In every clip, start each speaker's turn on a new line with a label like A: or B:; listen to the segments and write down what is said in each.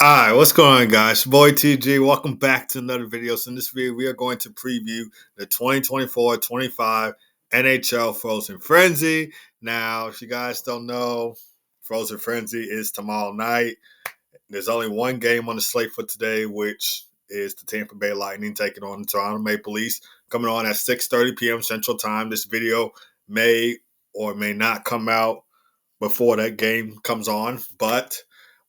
A: Alright, what's going on, guys? Boy TG, welcome back to another video. So in this video, we are going to preview the 2024-25 NHL Frozen Frenzy. Now, if you guys don't know, Frozen Frenzy is tomorrow night. There's only one game on the slate for today, which is the Tampa Bay Lightning taking on the Toronto Maple Leafs, coming on at 6:30 p.m. Central Time. This video may or may not come out before that game comes on, but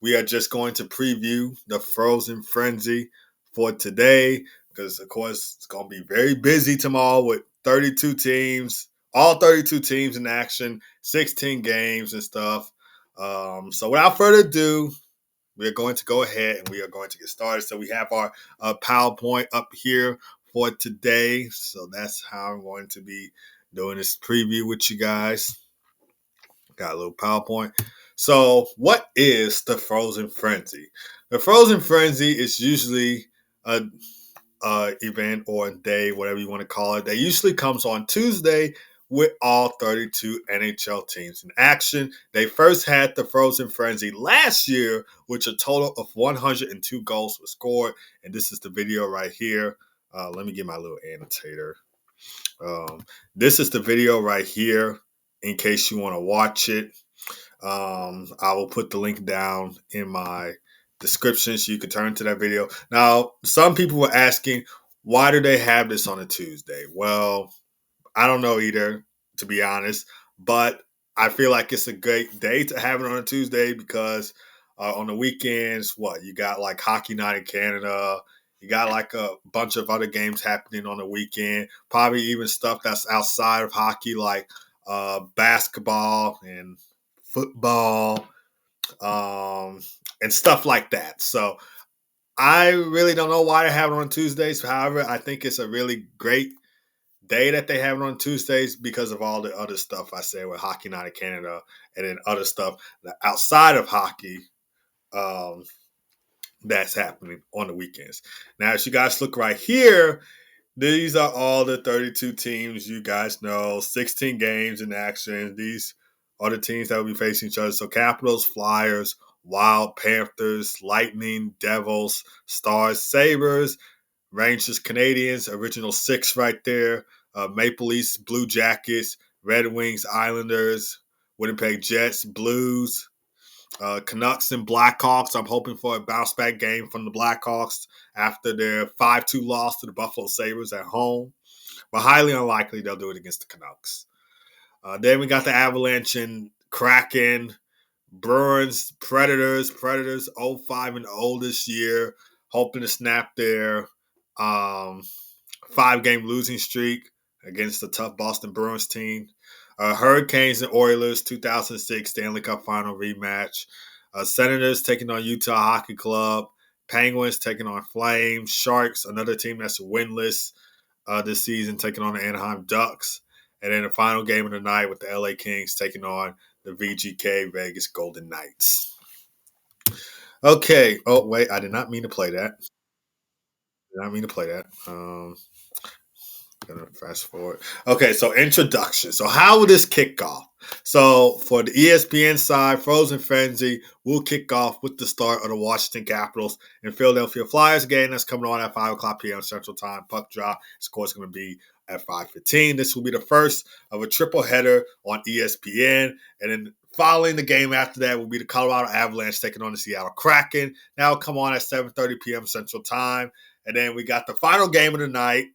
A: we are just going to preview the Frozen Frenzy for today because, of course, it's going to be very busy tomorrow with 32 teams, all 32 teams in action, 16 games and stuff. So without further ado, we are going to go ahead and we are going to get started. So we have our PowerPoint up here for today. So that's how I'm going to be doing this preview with you guys. Got a little PowerPoint. So, what is the Frozen Frenzy? The Frozen Frenzy is usually a event or a day, whatever you want to call it. That usually comes on Tuesday with all 32 NHL teams in action. They first had the Frozen Frenzy last year, which a total of 102 goals were scored. And this is the video right here. Let me get my little annotator. This is the video right here in case you want to watch it. I will put the link down in my description so you can turn to that video. Now, some people were asking, why do they have this on a Tuesday? Well, I don't know either, to be honest, but I feel like it's a great day to have it on a Tuesday because on the weekends, you got like Hockey Night in Canada. You got like a bunch of other games happening on the weekend, probably even stuff that's outside of hockey, like basketball and football and stuff like that. So I really don't know why they have it on Tuesdays. However, I think it's a really great day that they have it on Tuesdays because of all the other stuff I said with Hockey Night in Canada and then other stuff outside of hockey that's happening on the weekends. Now, as you guys look right here, these are all the 32 teams you guys know, 16 games in action. These are the teams that will be facing each other. So Capitals, Flyers, Wild, Panthers, Lightning, Devils, Stars, Sabres, Rangers, Canadians, original six right there. Maple Leafs, Blue Jackets, Red Wings, Islanders, Winnipeg Jets, Blues, Canucks and Blackhawks. I'm hoping for a bounce back game from the Blackhawks after their 5-2 loss to the Buffalo Sabres at home. But highly unlikely they'll do it against the Canucks. Then we got the Avalanche and Kraken, Bruins, Predators 05 and old this year, hoping to snap their 5-game losing streak against the tough Boston Bruins team. Hurricanes and Oilers 2006 Stanley Cup Final rematch. Senators taking on Utah Hockey Club. Penguins taking on Flames. Sharks, another team that's winless this season, taking on the Anaheim Ducks. And then the final game of the night with the LA Kings taking on the VGK Vegas Golden Knights. Okay. Oh, wait. I did not mean to play that. Gonna fast forward. Okay, so introduction. So how will this kick off? So for the ESPN side, Frozen Frenzy will kick off with the start of the Washington Capitals and Philadelphia Flyers game that's coming on at 5 o'clock p.m. Central Time. Puck drop is, of course, going to be at 5:15. This will be the first of a triple header on ESPN. And then following the game after that will be the Colorado Avalanche taking on the Seattle Kraken. Now come on at 7:30 p.m. Central Time. And then we got the final game of the night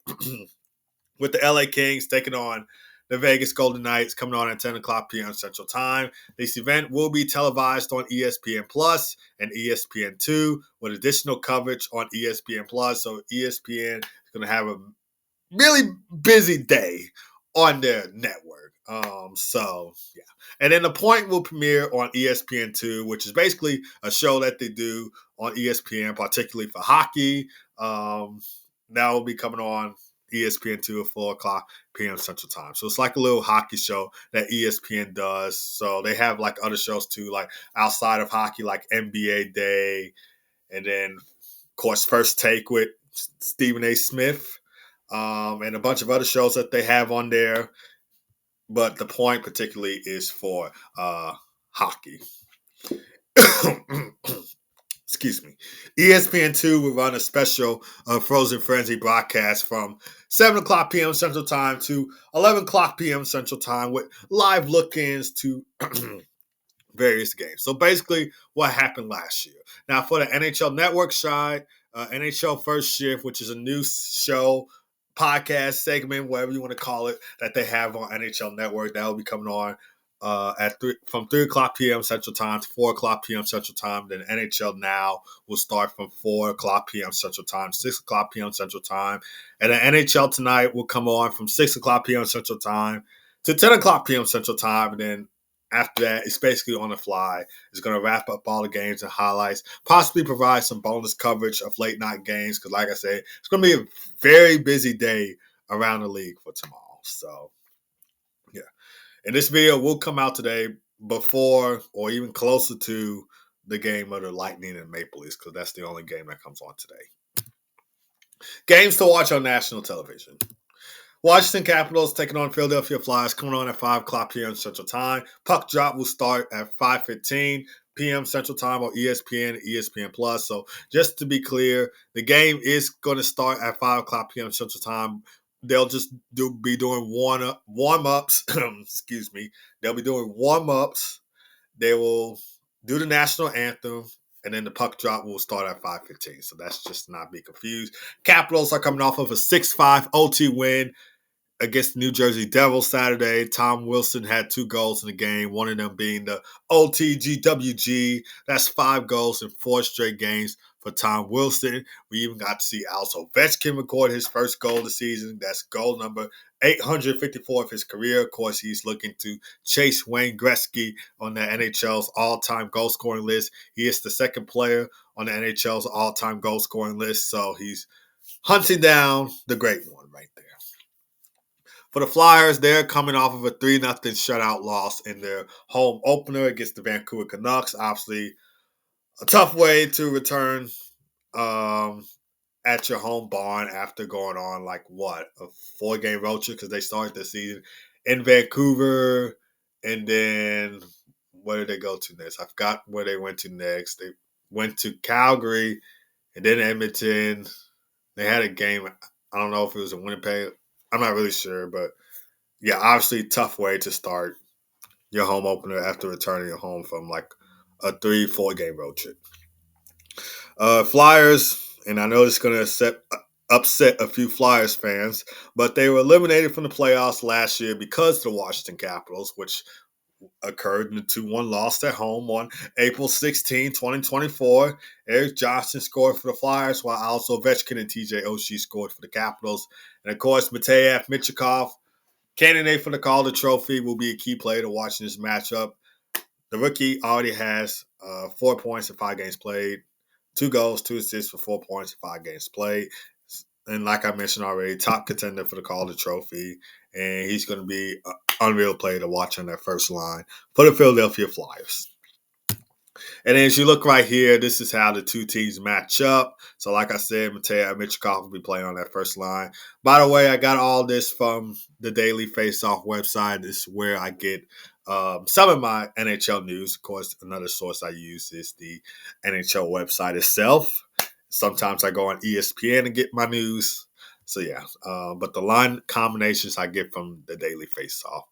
A: with the LA Kings taking on the Vegas Golden Knights coming on at 10 o'clock p.m. Central Time. This event will be televised on ESPN Plus and ESPN2 with additional coverage on ESPN Plus. So ESPN is going to have a really busy day on their network. Yeah. And then The Point will premiere on ESPN2, which is basically a show that they do on ESPN, particularly for hockey. That will be coming on ESPN2 at 4 o'clock p.m. Central Time. So it's like a little hockey show that ESPN does. So they have like other shows too, like outside of hockey, like NBA Day. And then, of course, First Take with Stephen A. Smith. And a bunch of other shows that they have on there. But The Point particularly is for hockey. excuse me, ESPN2 will run a special Frozen Frenzy broadcast from 7 o'clock p.m. Central Time to 11 o'clock p.m. Central Time with live look-ins to various games. So basically, what happened last year. Now, for the NHL Network side, NHL First Shift, which is a new show, podcast segment, whatever you want to call it, that they have on NHL Network, that will be coming on from 3 o'clock p.m. Central Time to 4 o'clock p.m. Central Time. Then NHL Now will start from 4 o'clock p.m. Central Time, 6 o'clock p.m. Central Time. And then NHL Tonight will come on from 6 o'clock p.m. Central Time to 10 o'clock p.m. Central Time. And then after that, it's basically on the fly. It's going to wrap up all the games and highlights, possibly provide some bonus coverage of late night games. Because, like I said, it's going to be a very busy day around the league for tomorrow. So, yeah. And this video will come out today before or even closer to the game of the Lightning and Maple Leafs, because that's the only game that comes on today. Games to watch on national television. Washington Capitals taking on Philadelphia Flyers, coming on at 5 o'clock p.m. Central Time. Puck drop will start at 5:15 p.m. Central Time on ESPN, ESPN Plus. So just to be clear, the game is going to start at 5 o'clock p.m. Central Time. They'll just be doing warm-ups. Excuse me. They'll be doing warm-ups. They will do the national anthem, and then the puck drop will start at 5:15. So that's just not be confused. Capitals are coming off of a 6-5 OT win against the New Jersey Devils Saturday. Tom Wilson had 2 goals in the game, one of them being the OTGWG. That's 5 goals in 4 straight games for Tom Wilson. We even got to see Alex Ovechkin record his first goal of the season. That's goal number 854 of his career. Of course, he's looking to chase Wayne Gretzky on the NHL's all-time goal-scoring list. He is the second player on the NHL's all-time goal-scoring list, so he's hunting down the great one right there. For the Flyers, they're coming off of a 3-0 shutout loss in their home opener against the Vancouver Canucks. Obviously, a tough way to return at your home barn after going on a 4-game road trip, because they started the season in Vancouver, and then where did they go to next? I forgot where they went to next. They went to Calgary and then Edmonton. They had a game. I don't know if it was in Winnipeg. I'm not really sure, but yeah, obviously tough way to start your home opener after returning your home from a 3-4 game road trip. Flyers, and I know it's going to upset a few Flyers fans, but they were eliminated from the playoffs last year because of the Washington Capitals, which occurred in the 2-1 loss at home on April 16, 2024. Eric Johnson scored for the Flyers, while Alex Ovechkin and TJ Oshie scored for the Capitals. And of course, Mateev Michikov, candidate for the Calder Trophy, will be a key player to watch in this matchup. The rookie already has 4 points in 5 games played, 2 goals, 2 assists for 4 points in 5 games played. And like I mentioned already, top contender for the Calder Trophy. And he's going to be an unreal player to watch on that first line for the Philadelphia Flyers. And as you look right here, this is how the two teams match up. So like I said, Mateo Michikov will be playing on that first line. By the way, I got all this from the Daily Faceoff website. This is where I get some of my NHL news. Of course, another source I use is the NHL website itself. Sometimes I go on ESPN and get my news. So yeah, but the line combinations I get from the Daily Faceoff.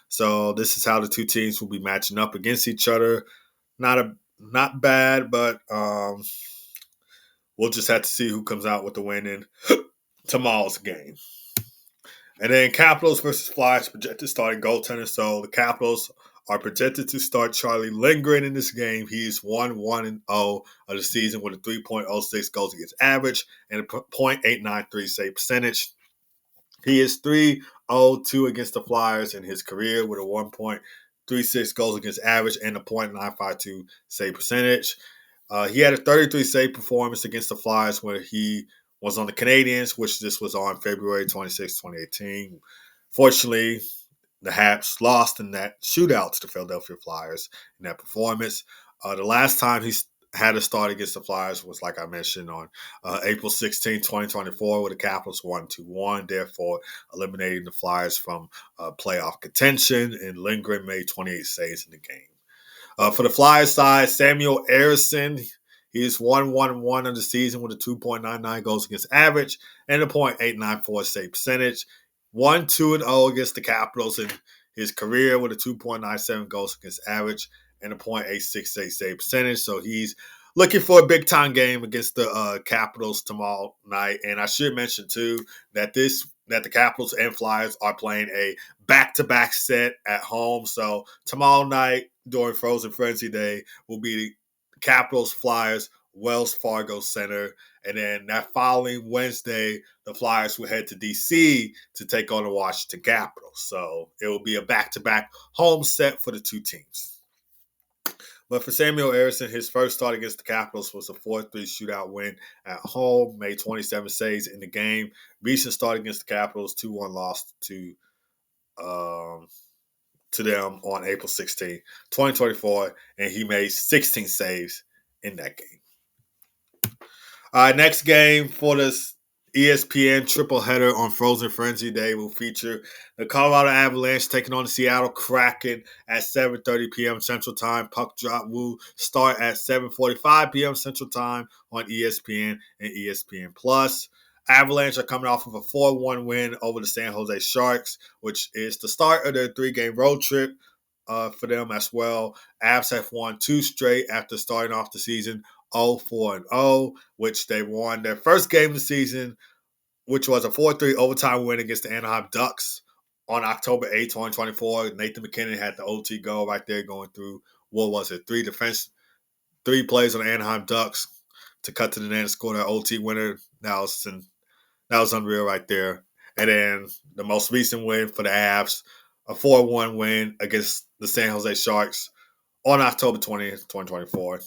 A: So this is how the two teams will be matching up against each other. Not bad, but we'll just have to see who comes out with the win in tomorrow's game. And then Capitals versus Flyers projected starting goaltender. So the Capitals are projected to start Charlie Lindgren in this game. He's 1-1-0 of the season with a 3.06 goals against average and a .893 save percentage. He is 3-0-2 against the Flyers in his career with a 1.36 goals against average and a .952 save percentage. He had a 33 save performance against the Flyers when he was on the Canadiens, which this was on February 26, 2018. Fortunately, the Habs lost in that shootout to the Philadelphia Flyers in that performance. The last time he had a start against the Flyers was, like I mentioned, on April 16, 2024, where the Capitals won 2-1, therefore eliminating the Flyers from playoff contention, and Lindgren made 28 saves in the game. For the Flyers side, Samuel Ersson, He's 1-1-1 of the season with a 2.99 goals against average and a .894 save percentage. 1-2-0 against the Capitals in his career with a 2.97 goals against average and a .868 save percentage. So he's looking for a big time game against the Capitals tomorrow night. And I should mention too that the Capitals and Flyers are playing a back-to-back set at home. So tomorrow night during Frozen Frenzy Day will be the Capitals Flyers Wells Fargo Center, and then that following Wednesday the Flyers will head to DC to take on the Washington Capitals. So it will be a back-to-back home set for the two teams. But for Samuel Eriksson, his first start against the Capitals was a 4-3 shootout win at home, made 27 saves in the game. Recent start against the Capitals, 2-1 loss to them on April 16, 2024, and he made 16 saves in that game. Next game for this ESPN triple header on Frozen Frenzy Day will feature the Colorado Avalanche taking on the Seattle Kraken at 7:30 p.m. Central Time. Puck drop will start at 7:45 p.m. Central Time on ESPN and ESPN Plus. Avalanche are coming off of a 4-1 win over the San Jose Sharks, which is the start of their 3-game road trip for them as well. Avs have won 2 straight after starting off the season 0-4-0, which they won their first game of the season, which was a 4-3 overtime win against the Anaheim Ducks on October 8, 2024. Nathan McKinnon had the OT goal right there going through, what was it, 3 plays on the Anaheim Ducks to cut to the net and score that OT winner. That was unreal right there. And then the most recent win for the Avs, a 4-1 win against the San Jose Sharks on October 20th, 2024.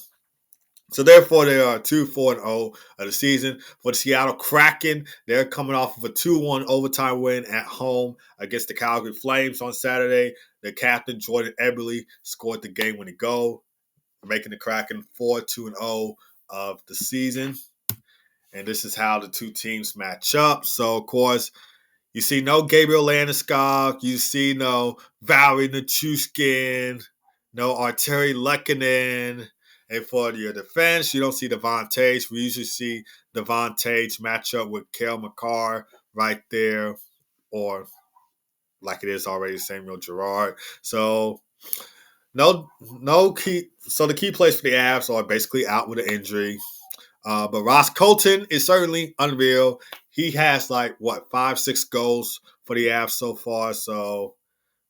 A: So therefore, they are 2-4-0 of the season. For the Seattle Kraken, they're coming off of a 2-1 overtime win at home against the Calgary Flames on Saturday. The captain, Jordan Eberle, scored the game-winning goal, making the Kraken 4-2-0 of the season. And this is how the two teams match up. So, of course, you see no Gabriel Landeskog. You see no Valerie Nichushkin, no Arturi Lehkonen. And for your defense, you don't see Devon Tage. We usually see Devon Tage match up with Cale Makar right there, or like it is already, Samuel Girard. So no key. So the key players for the Avs are basically out with an injury. But Ross Colton is certainly unreal. He has 5-6 goals for the Avs so far. So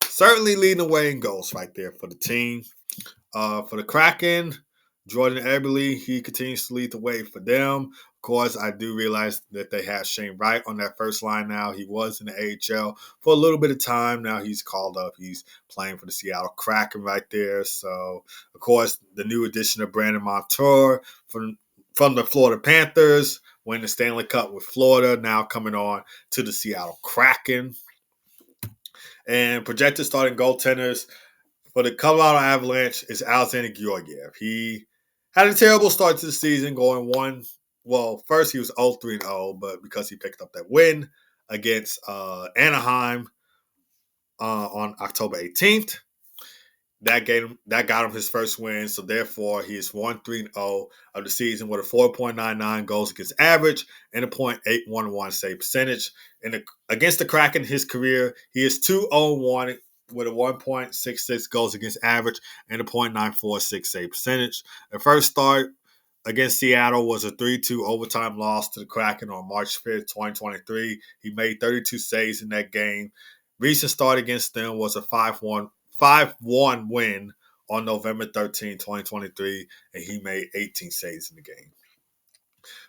A: certainly leading the way in goals right there for the team. For the Kraken, Jordan Eberle, he continues to lead the way for them. Of course, I do realize that they have Shane Wright on that first line now. He was in the AHL for a little bit of time. Now he's called up. He's playing for the Seattle Kraken right there. So, of course, the new addition of Brandon Montour from the Florida Panthers, winning the Stanley Cup with Florida, now coming on to the Seattle Kraken. And projected starting goaltenders for the Colorado Avalanche is Alexander Georgiev. He had a terrible start to the season, going first he was 0-3-0, but because he picked up that win against Anaheim on October 18th, that got him his first win. So therefore, he is 1-3-0 of the season with a 4.99 goals against average and a .811 save percentage. And against the Kraken, his career, he is 2-0-1 with a 1.66 goals against average and a .946 save percentage. The first start against Seattle was a 3-2 overtime loss to the Kraken on March 5th, 2023. He made 32 saves in that game. Recent start against them was a 5-1 win on November 13, 2023, and he made 18 saves in the game.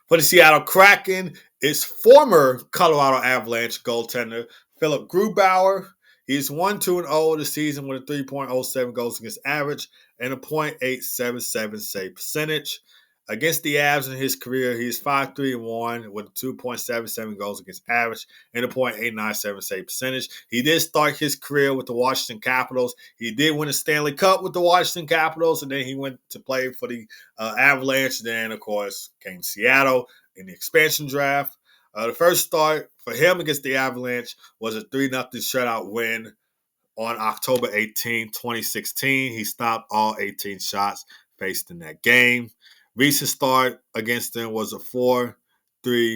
A: For the Seattle Kraken, it's former Colorado Avalanche goaltender Philip Grubauer. He's 1-2-0 this season with a 3.07 goals against average and a .877 save percentage. Against the Avs in his career, he's 5-3-1 with 2.77 goals against average and a .897 save percentage. He did start his career with the Washington Capitals. He did win a Stanley Cup with the Washington Capitals, and then he went to play for the Avalanche. Then, of course, came Seattle in the expansion draft. The first start for him against the Avalanche was a 3-0 shutout win on October 18, 2016. He stopped all 18 shots faced in that game. Recent start against them was a 4-3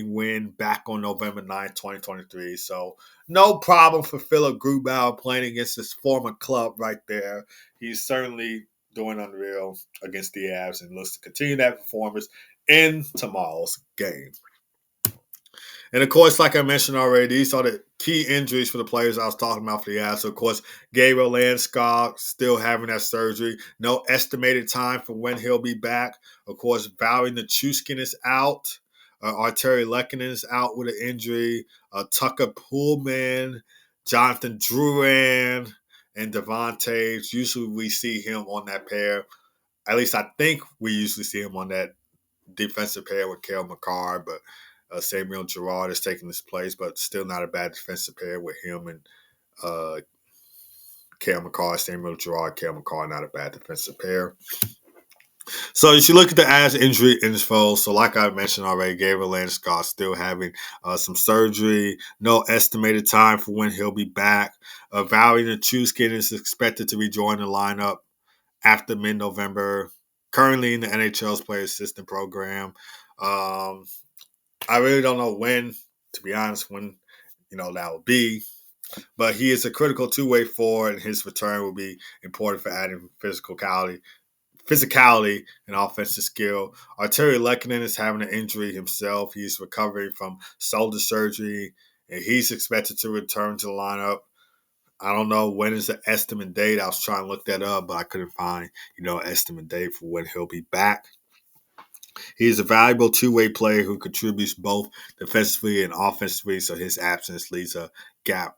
A: win back on November 9th, 2023. So no problem for Philip Grubauer playing against his former club right there. He's certainly doing unreal against the Avs and looks to continue that performance in tomorrow's game. And of course, like I mentioned already, these are the key injuries for the players I was talking about for the Avs. So, of course, Gabriel Landeskog still having that surgery. No estimated time for when he'll be back. Of course, Valerie Nichushkin is out. Arturi Lehkonen is out with an injury. Tucker Pullman, Jonathan Drouin, and Devon. Usually we see him on that pair. At least I think we usually see him on that defensive pair with Cale Makar, but Samuel Girard is taking his place, but still not a bad defensive pair with him and Cale Makar, Samuel Girard, Cale Makar, not a bad defensive pair. So as you look at the Avs injury info, so like I mentioned already, Gabriel Landeskog still having some surgery. No estimated time for when he'll be back. Valerie Nichushkin is expected to rejoin the lineup after mid-November. Currently in the NHL's player assistant program. I really don't know when, to be honest, when that will be. But he is a critical two-way forward, and his return will be important for adding physicality and offensive skill. Arturi Lehkonen is having an injury himself. He's recovering from shoulder surgery, and he's expected to return to the lineup. I don't know when is the estimate date. I was trying to look that up, but I couldn't find, estimate date for when he'll be back. He is a valuable two-way player who contributes both defensively and offensively, so his absence leaves a gap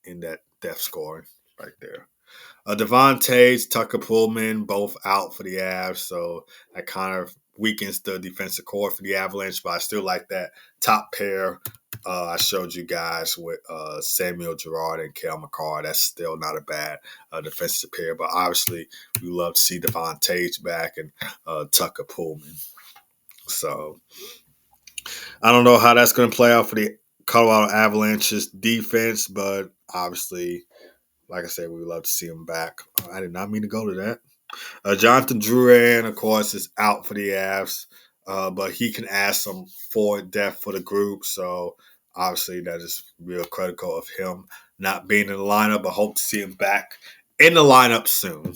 A: in that depth scoring right there. Devon, Tucker Pullman, both out for the Avs, so that kind of weakens the defensive core for the Avalanche, but I still like that top pair I showed you guys with Samuel Girard and Cale Makar. That's still not a bad defensive pair, but obviously we love to see Devon back and Tucker Pullman. So I don't know how that's going to play out for the Colorado Avalanche's defense, but obviously, like I said, we would love to see him back. I did not mean to go to that. Jonathan Drouin, of course, is out for the Avs, but he can add some forward depth for the group. So obviously, that is real critical of him not being in the lineup. I hope to see him back in the lineup soon.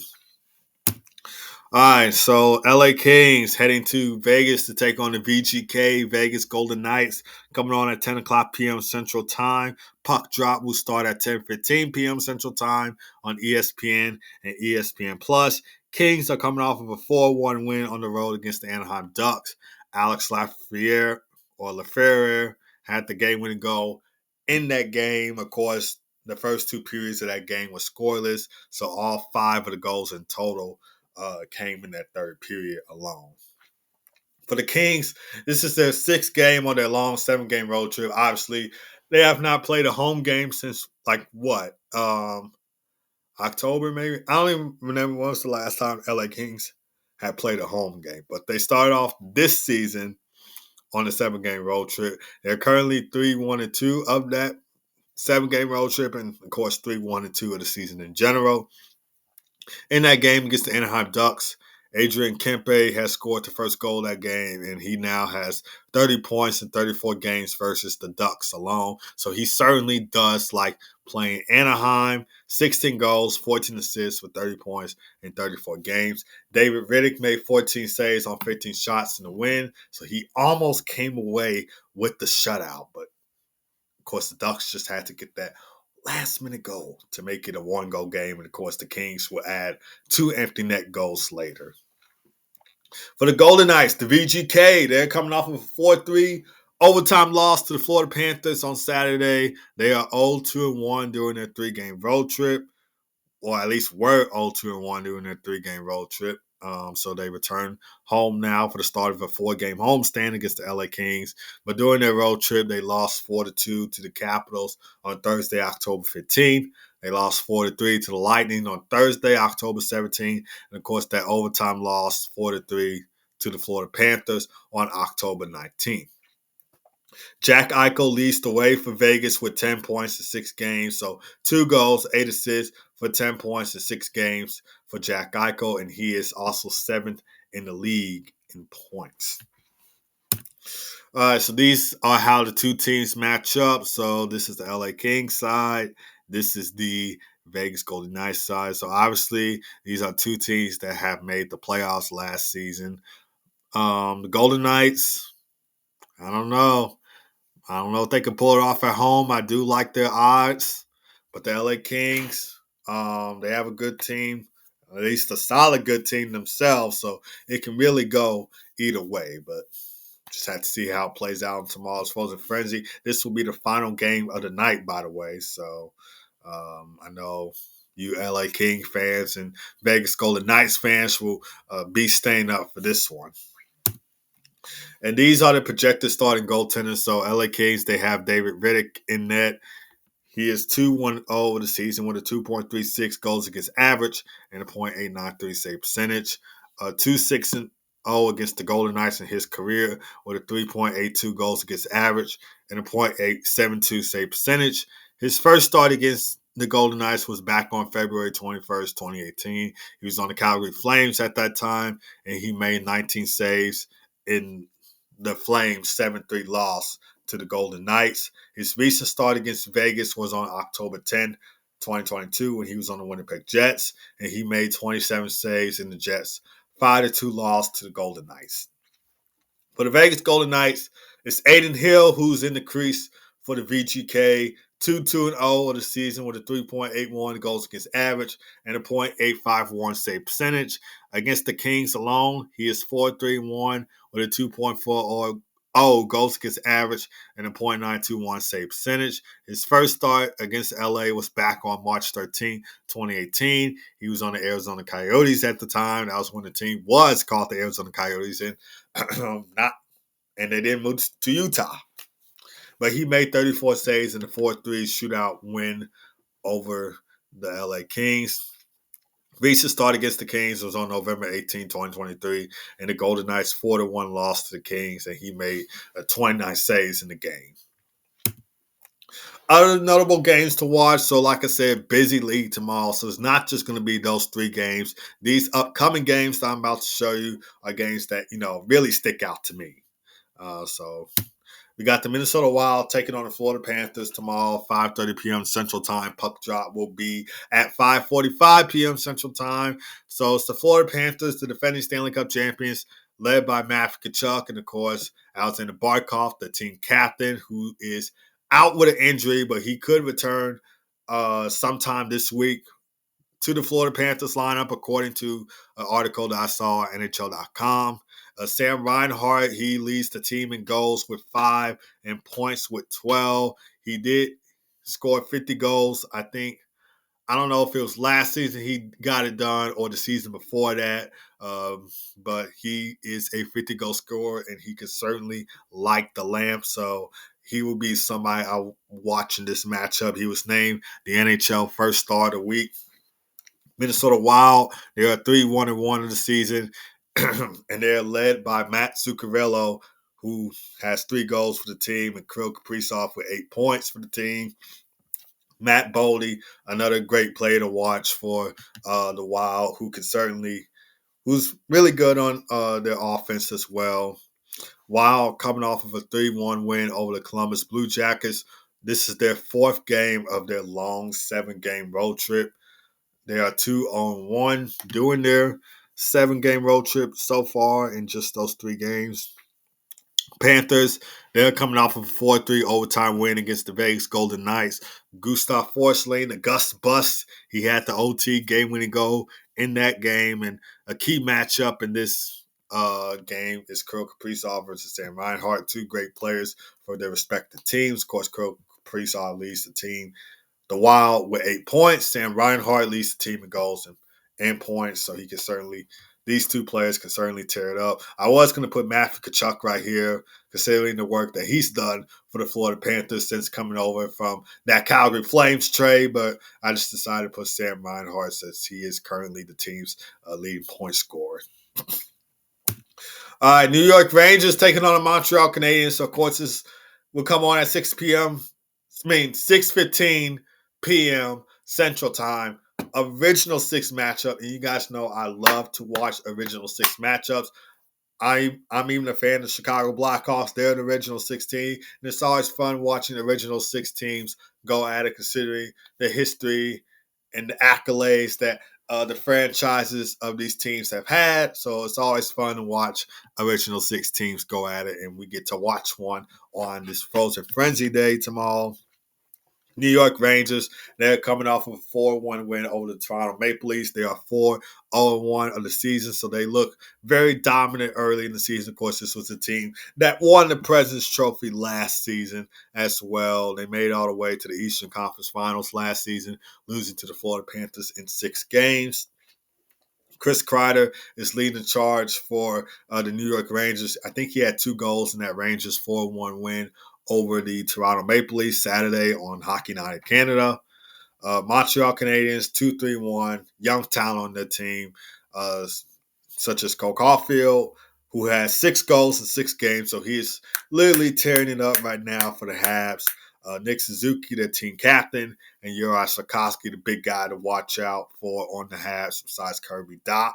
A: All right, so LA Kings heading to Vegas to take on the VGK, Vegas Golden Knights, coming on at 10 o'clock p.m. Central Time. Puck drop will start at 10:15 p.m. Central Time on ESPN and ESPN+. Kings are coming off of a 4-1 win on the road against the Anaheim Ducks. Alex Lafreniere had the game-winning goal in that game. Of course, the first two periods of that game were scoreless, so all 5 of the goals in total came in that third period alone. For the Kings, this is their 6th game on their long 7-game road trip. Obviously, they have not played a home game since October maybe. I don't even remember when was the last time LA Kings had played a home game. But they started off this season on a 7-game road trip. They're currently 3-1-2 of that 7-game road trip, and of course 3-1-2 of the season in general. In that game against the Anaheim Ducks, Adrian Kempe has scored the first goal of that game, and he now has 30 points in 34 games versus the Ducks alone. So he certainly does like playing Anaheim. 16 goals, 14 assists with 30 points in 34 games. David Riddick made 14 saves on 15 shots in the win, so he almost came away with the shutout. But, of course, the Ducks just had to get that last-minute goal to make it a 1-goal game. And, of course, the Kings will add 2 empty net goals later. For the Golden Knights, the VGK, they're coming off of a 4-3 overtime loss to the Florida Panthers on Saturday. They are 0-2-1 during their 3-game road trip, or at least were 0-2-1 during their 3-game road trip. So they return home now for the start of a 4-game homestand against the LA Kings. But during their road trip, they lost 4-2 to the Capitals on Thursday, October 15th. They lost 4-3 to the Lightning on Thursday, October 17th. And, of course, that overtime loss 4-3 to the Florida Panthers on October 19th. Jack Eichel leads the way for Vegas with 10 points in 6 games. So 2 goals, 8 assists for 10 points in 6 games for Jack Eichel. And he is also 7th in the league in points. All right, so these are how the two teams match up. So this is the LA Kings side. This is the Vegas Golden Knights side. So obviously, these are two teams that have made the playoffs last season. The Golden Knights, I don't know. I don't know if they can pull it off at home. I do like their odds, but the LA Kings, they have a good team, at least a solid good team themselves. So it can really go either way. But just have to see how it plays out in tomorrow's Frozen Frenzy. This will be the final game of the night, by the way. So I know you LA King fans and Vegas Golden Knights fans will be staying up for this one. And these are the projected starting goaltenders. So LA Kings, they have David Riddick in net. He is 2-1-0 of the season with a 2.36 goals against average and a .893 save percentage. 2-6-0 against the Golden Knights in his career with a 3.82 goals against average and a .872 save percentage. His first start against the Golden Knights was back on February 21st, 2018. He was on the Calgary Flames at that time, and he made 19 saves in the Flames' 7-3 loss to the Golden Knights. His recent start against Vegas was on October 10th, 2022, when he was on the Winnipeg Jets, and he made 27 saves in the Jets' 5-2 loss to the Golden Knights. For the Vegas Golden Knights, it's Aiden Hill who's in the crease for the VGK. 2-2-0 of the season with a 3.81 goals against average and a .851 save percentage. Against the Kings alone, he is 4-3-1 with a 2.40 goals against average and a .921 save percentage. His first start against LA was back on March 13, 2018. He was on the Arizona Coyotes at the time. That was when the team was called the Arizona Coyotes, and they didn't move to Utah. But he made 34 saves in the 4-3 shootout win over the LA Kings. Recent start against the Kings was on November 18, 2023, and the Golden Knights 4-1 loss to the Kings, and he made 29 saves in the game. Other notable games to watch. So, like I said, busy league tomorrow. So, it's not just going to be those three games. These upcoming games that I'm about to show you are games that, really stick out to me. So, we got the Minnesota Wild taking on the Florida Panthers tomorrow, 5:30 p.m. Central Time. Puck drop will be at 5:45 p.m. Central Time. So it's the Florida Panthers, the defending Stanley Cup champions, led by Matt Tkachuk, and of course, Alexander Barkov, the team captain, who is out with an injury, but he could return sometime this week to the Florida Panthers lineup, according to an article that I saw on NHL.com. Sam Reinhart, he leads the team in goals with 5 and points with 12. He did score 50 goals. I don't know if it was last season he got it done or the season before that, but he is a 50-goal scorer, and he can certainly light the lamp. So he will be somebody I'm watching this matchup. He was named the NHL First Star of the Week. Minnesota Wild, they are 3-1-1 of the season, and they're led by Matt Zuccarello, who has 3 goals for the team, and Kirill Kaprizov with 8 points for the team. Matt Boldy, another great player to watch for the Wild, who's really good on their offense as well. Wild coming off of a 3-1 win over the Columbus Blue Jackets. This is their 4th game of their long 7-game road trip. They are 2-1 doing their 7-game road trip so far in just those 3 games. Panthers, they're coming off of a 4-3 overtime win against the Vegas Golden Knights. Gustav Forsling, the Gus Bus, he had the OT game-winning goal in that game. And a key matchup in this game is Kirill Kaprizov versus Sam Reinhart, 2 great players for their respective teams. Of course, Kirill Kaprizov leads the team, the Wild, with 8 points. Sam Reinhart leads the team in goals and points, so these 2 players can certainly tear it up. I was going to put Matthew Tkachuk right here, considering the work that he's done for the Florida Panthers since coming over from that Calgary Flames trade, but I just decided to put Sam Reinhart since he is currently the team's leading point scorer. All right, New York Rangers taking on the Montreal Canadiens. So, of course, this will come on at 6:15 p.m. Central Time. Original 6 matchup. And you guys know I love to watch Original 6 matchups. I'm even a fan of the Chicago Blackhawks. They're the original 16, and it's always fun watching the original six teams go at it, considering the history and the accolades that the franchises of these teams have had. So it's always fun to watch original six teams go at it, and we get to watch one on this Frozen Frenzy Day tomorrow. New York Rangers, they're coming off of a 4-1 win over the Toronto Maple Leafs. They are 4-0-1 of the season, so they look very dominant early in the season. Of course, this was a team that won the President's Trophy last season as well. They made it all the way to the Eastern Conference Finals last season, losing to the Florida Panthers in 6 games. Chris Kreider is leading the charge for the New York Rangers. I think he had 2 goals in that Rangers 4-1 win over the Toronto Maple Leafs Saturday on Hockey Night in Canada. Montreal Canadiens 2-3-1, young talent on their team, uh, such as Cole Caulfield, who has 6 goals in 6 games, so he's literally tearing it up right now for the Habs. Nick Suzuki, their team captain, and Uri Slafkovsky, the big guy to watch out for on the Habs besides Kirby Dach.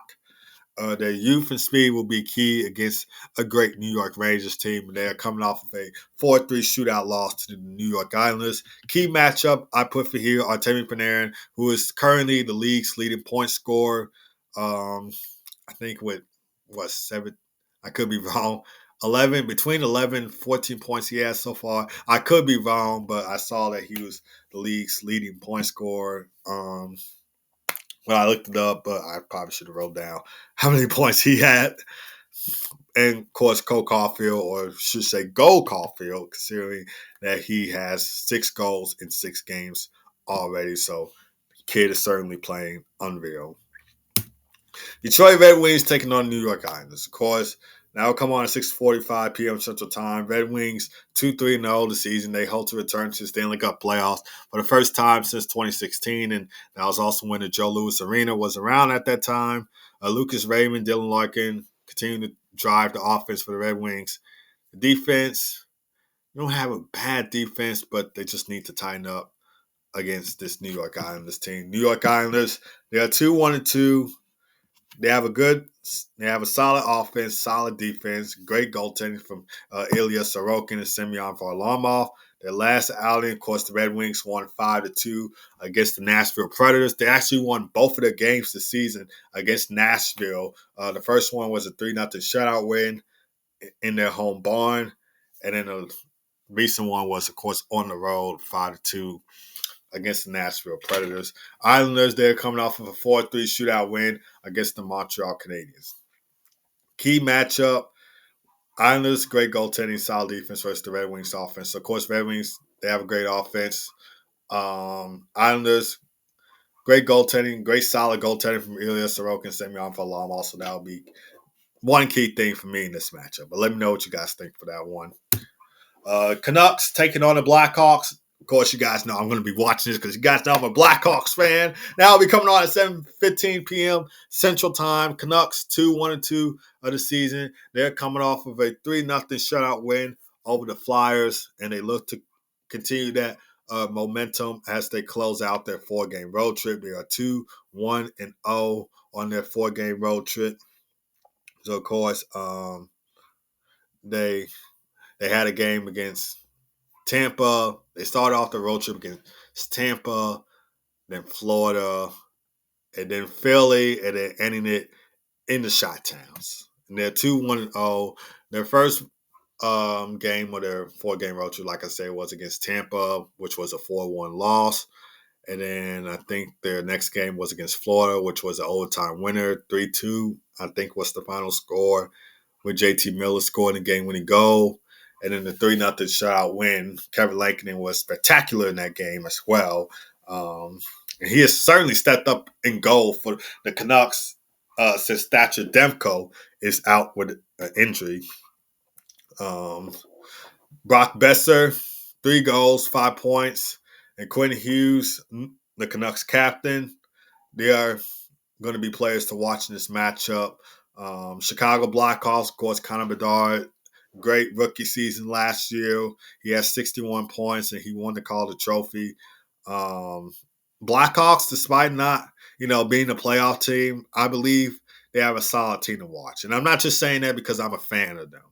A: Their youth and speed will be key against a great New York Rangers team. They are coming off of a 4-3 shootout loss to the New York Islanders. Key matchup I put for here, Artemi Panarin, who is currently the league's leading point scorer. I think with, 7? I could be wrong. 11 and 14 points he has so far. I could be wrong, but I saw that he was the league's leading point scorer. Well, I looked it up, but I probably should have wrote down how many points he had. And of course, Cole Caulfield, or should say Go Caulfield, considering that he has 6 goals in 6 games already. So the kid is certainly playing unreal. Detroit Red Wings taking on New York Islanders. Of course, now will come on at 6:45 p.m. Central Time. Red Wings 2-3-0 this season. They hope to return to the Stanley Cup playoffs for the first time since 2016, and that was also when the Joe Louis Arena was around at that time. Lucas Raymond, Dylan Larkin continue to drive the offense for the Red Wings. The defense, you don't have a bad defense, but they just need to tighten up against this New York Islanders team. New York Islanders, they are 2-1-2. They have a solid offense, solid defense, great goaltending from Ilya Sorokin and Semyon Varlamov. Their last outing, of course, the Red Wings won 5-2 against the Nashville Predators. They actually won both of their games this season against Nashville. The first one was a 3-0 shutout win in their home barn, and then the recent one was, of course, on the road, 5-2 against the Nashville Predators. Islanders, they're coming off of a 4-3 shootout win against the Montreal Canadiens. Key matchup, Islanders, great goaltending, solid defense versus the Red Wings offense. So, of course, Red Wings, they have a great offense. Islanders, great goaltending, great solid goaltending from Ilya Sorokin and Semyon Varlamov. Also, that will be one key thing for me in this matchup. But let me know what you guys think for that one. Canucks taking on the Blackhawks. Of course, you guys know I'm going to be watching this because you guys know I'm a Blackhawks fan. Now I'll be coming on at 7:15 p.m. Central Time. Canucks 2-1-2 of the season. They're coming off of a 3-0 shutout win over the Flyers, and they look to continue that momentum as they close out their 4-game road trip. They are 2-1-0 on their 4-game road trip. So, of course, they had a game against Tampa. They started off the road trip against Tampa, then Florida, and then Philly, and then ending it in the Shot Towns. And they're 2-1-0. Their first game of their 4-game road trip, like I said, was against Tampa, which was a 4-1 loss. And then I think their next game was against Florida, which was an overtime winner, 3-2, I think was the final score, with JT Miller scoring the game-winning goal. And then the 3-0 shutout win. Kevin Lankinen was spectacular in that game as well. And he has certainly stepped up in goal for the Canucks since Thatcher Demko is out with an injury. Brock Besser, 3 goals, 5 points. And Quentin Hughes, the Canucks captain. They are going to be players to watch in this matchup. Chicago Blackhawks, of course, Connor Bedard, great rookie season last year. He has 61 points, and he won the Calder Trophy. Blackhawks, despite not, being a playoff team, I believe they have a solid team to watch. And I'm not just saying that because I'm a fan of them.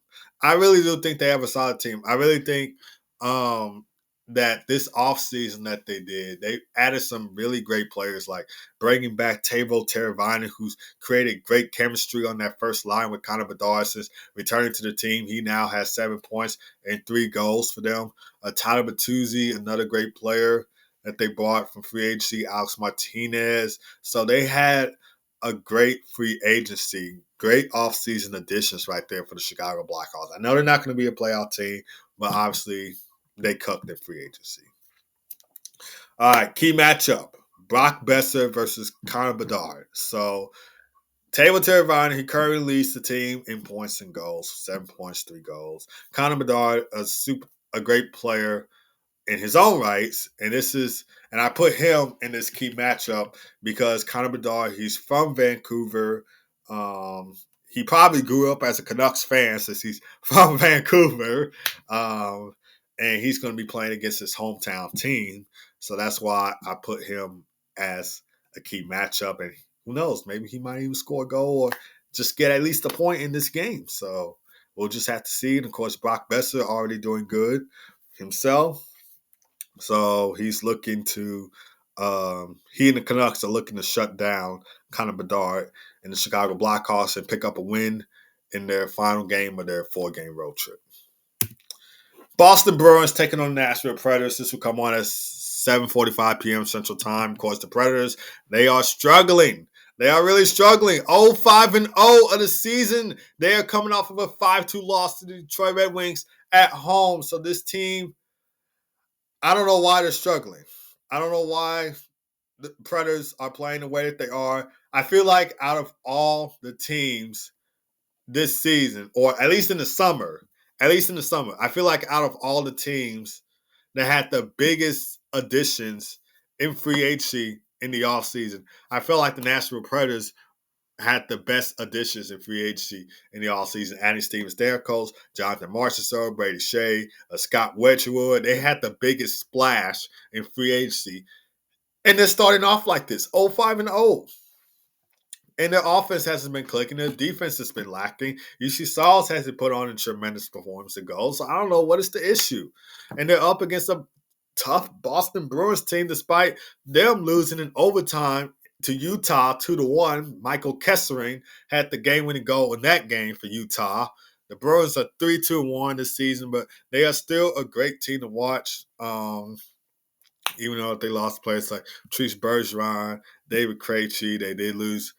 A: I really do think they have a solid team. I really think that this offseason that they did, they added some really great players, like bringing back Tavo Teravainen, who's created great chemistry on that first line with Connor Bedard since returning to the team. He now has 7 points and 3 goals for them. Tyler Bertuzzi, another great player that they bought from free agency, Alex Martinez. So they had a great free agency, great offseason additions right there for the Chicago Blackhawks. I know they're not going to be a playoff team, but obviously they cooked their free agency. All right, key matchup. Brock Besser versus Connor Bedard. So Teuvo Teravainen, he currently leads the team in points and goals, 7 points, 3 goals. Connor Bedard, a great player in his own rights, and I put him in this key matchup because Connor Bedard, he's from Vancouver. He probably grew up as a Canucks fan since he's from Vancouver, and he's going to be playing against his hometown team. So that's why I put him as a key matchup. And who knows, maybe he might even score a goal or just get at least a point in this game. So we'll just have to see. And of course, Brock Besser already doing good himself. So he's looking to, he and the Canucks are looking to shut down Connor Bedard and the Chicago Blackhawks and pick up a win in their final game of their 4-game road trip. Boston Bruins taking on the Nashville Predators. This will come on at 7:45 p.m. Central Time. Of course, the Predators, they are struggling. They are really struggling. 0-5-0 of the season. They are coming off of a 5-2 loss to the Detroit Red Wings at home. So this team, I don't know why they're struggling. I don't know why the Predators are playing the way that they are. I feel like out of all the teams this season, or at least in the summer, I feel like out of all the teams that had the biggest additions in free agency in the offseason, I feel like the Nashville Predators had the best additions in free agency in the offseason. Adding Steven Stamkos, Jonathan Marchessault, Brady Shea, Scott Wedgwood. They had the biggest splash in free agency. And they're starting off like this, 0-5-0. And their offense hasn't been clicking. Their defense has been lacking. UC Sauls hasn't put on a tremendous performance and goals. So I don't know what is the issue. And they're up against a tough Boston Bruins team, despite them losing in overtime to Utah 2-1. Michael Kessering had the game-winning goal in that game for Utah. The Bruins are 3-2-1 this season, but they are still a great team to watch. Even though they lost players like Patrice Bergeron, David Krejci, they did lose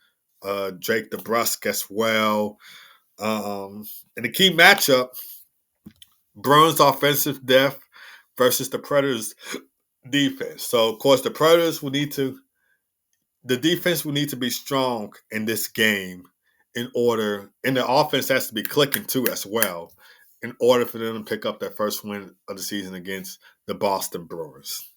A: Drake DeBrusque as well. In the key matchup, Bruins offensive depth versus the Predators defense. So, of course, the defense will need to be strong in this game and the offense has to be clicking too as well in order for them to pick up their first win of the season against the Boston Bruins.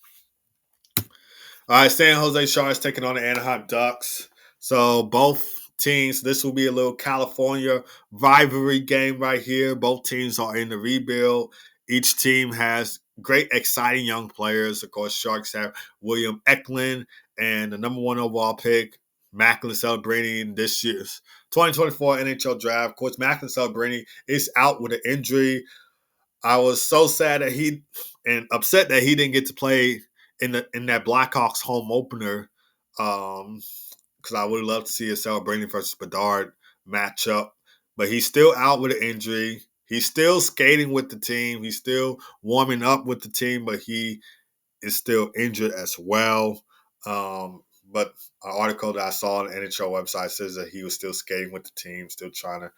A: All right, San Jose Sharks taking on the Anaheim Ducks. So both teams, this will be a little California rivalry game right here. Both teams are in the rebuild. Each team has great, exciting young players. Of course, Sharks have William Eklund and the number 1 overall pick, Macklin Celebrini, in this year's 2024 NHL draft. Of course, Macklin Celebrini is out with an injury. I was so sad that upset that he didn't get to play in that Blackhawks home opener, because I would love to see a Celebrini versus Bedard matchup. But he's still out with an injury. He's still skating with the team. He's still warming up with the team, but he is still injured as well. But an article that I saw on the NHL website says that he was still skating with the team, still trying to,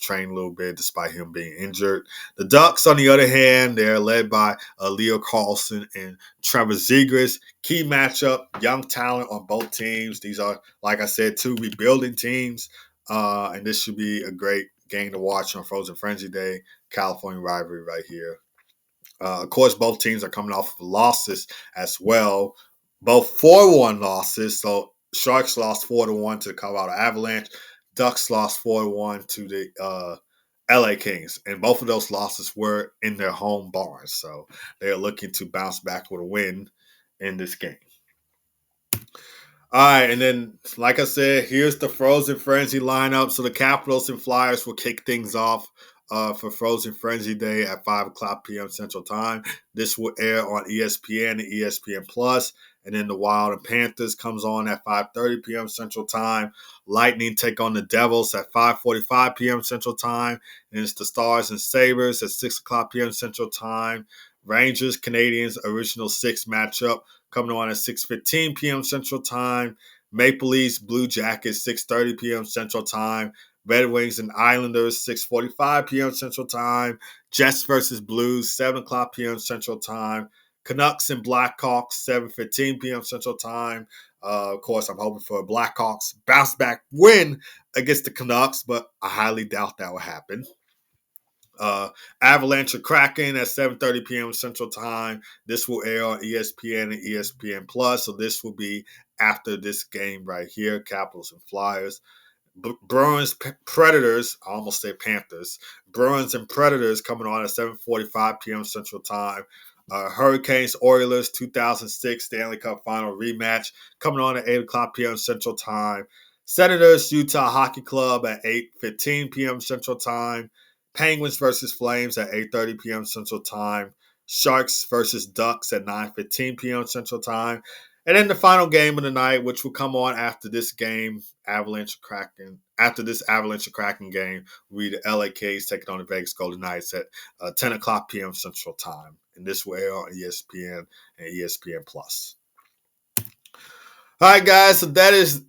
A: train a little bit despite him being injured. The Ducks, on the other hand, they're led by Leo Carlson and Trevor Zegras. Key matchup, young talent on both teams. These are, like I said, 2 rebuilding teams, and this should be a great game to watch on Frozen Frenzy Day. California rivalry right here. Of course, both teams are coming off of losses as well. Both 4-1 losses. So Sharks lost 4-1 to the Colorado Avalanche. Ducks lost 4-1 to the LA Kings. And both of those losses were in their home barns. So they are looking to bounce back with a win in this game. All right, and then like I said, here's the Frozen Frenzy lineup. So the Capitals and Flyers will kick things off for Frozen Frenzy Day at 5 o'clock p.m. Central Time. This will air on ESPN and ESPN Plus. And then the Wild and Panthers comes on at 5:30 p.m. Central Time. Lightning take on the Devils at 5:45 p.m. Central Time. And it's the Stars and Sabres at 6 o'clock p.m. Central Time. Rangers Canadians original six matchup coming on at 6:15 p.m. Central Time. Maple Leafs Blue Jackets 6:30 p.m. Central Time. Red Wings and Islanders 6:45 p.m. Central Time. Jets versus Blues 7 o'clock p.m. Central Time. Canucks and Blackhawks 7:15 p.m. Central Time. Of course, I'm hoping for a Blackhawks bounce back win against the Canucks, but I highly doubt that will happen. Uh, Avalanche or Kraken at 7:30 p.m. Central Time. This will air on ESPN and ESPN Plus. So this will be after this game right here, Capitals and Flyers. Bruins Predators, I almost say Panthers. Bruins and Predators coming on at 7:45 p.m. Central Time. Hurricanes Oilers 2006 Stanley Cup Final rematch coming on at 8 o'clock p.m. Central Time. Senators Utah Hockey Club at 8:15 p.m. Central Time. Penguins versus Flames at 8:30 p.m. Central Time. Sharks versus Ducks at 9:15 p.m. Central Time. And then the final game of the night, which will come on after this game, Avalanche Kraken. After this Avalanche Kraken game, will be the LA Kings taking on the Vegas Golden Knights at 10 o'clock p.m. Central Time. And this will air on ESPN and ESPN Plus. All right, guys. So that is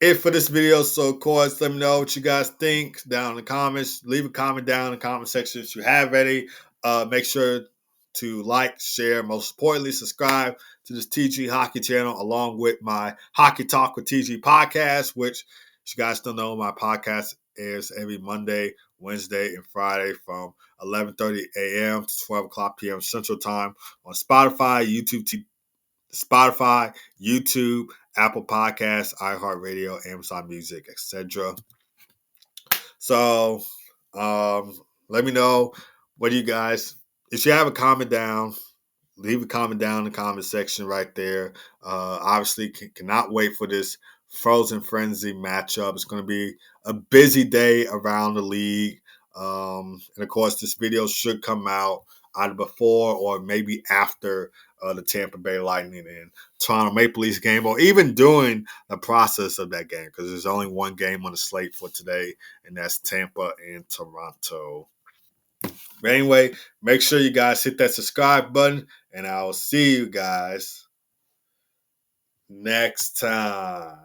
A: it for this video. So, of course, let me know what you guys think down in the comments. Leave a comment down in the comment section if you have any. Make sure to like, share, most importantly, subscribe to this TG Hockey channel along with my Hockey Talk with TG podcast, which, if you guys don't know, my podcast airs every Monday, Wednesday, and Friday from 11:30 a.m. to 12 o'clock p.m. Central Time on Spotify, YouTube, Apple Podcasts, iHeartRadio, Amazon Music, etc. So, let me know what you guys. If you have a comment down, leave a comment down in the comment section right there. Obviously, cannot wait for this Frozen Frenzy matchup. It's going to be a busy day around the league. And of course, this video should come out either before or maybe after the Tampa Bay Lightning and Toronto Maple Leafs game, or even during the process of that game, because there's only one game on the slate for today, and that's Tampa and Toronto. But anyway, make sure you guys hit that subscribe button, and I'll see you guys next time.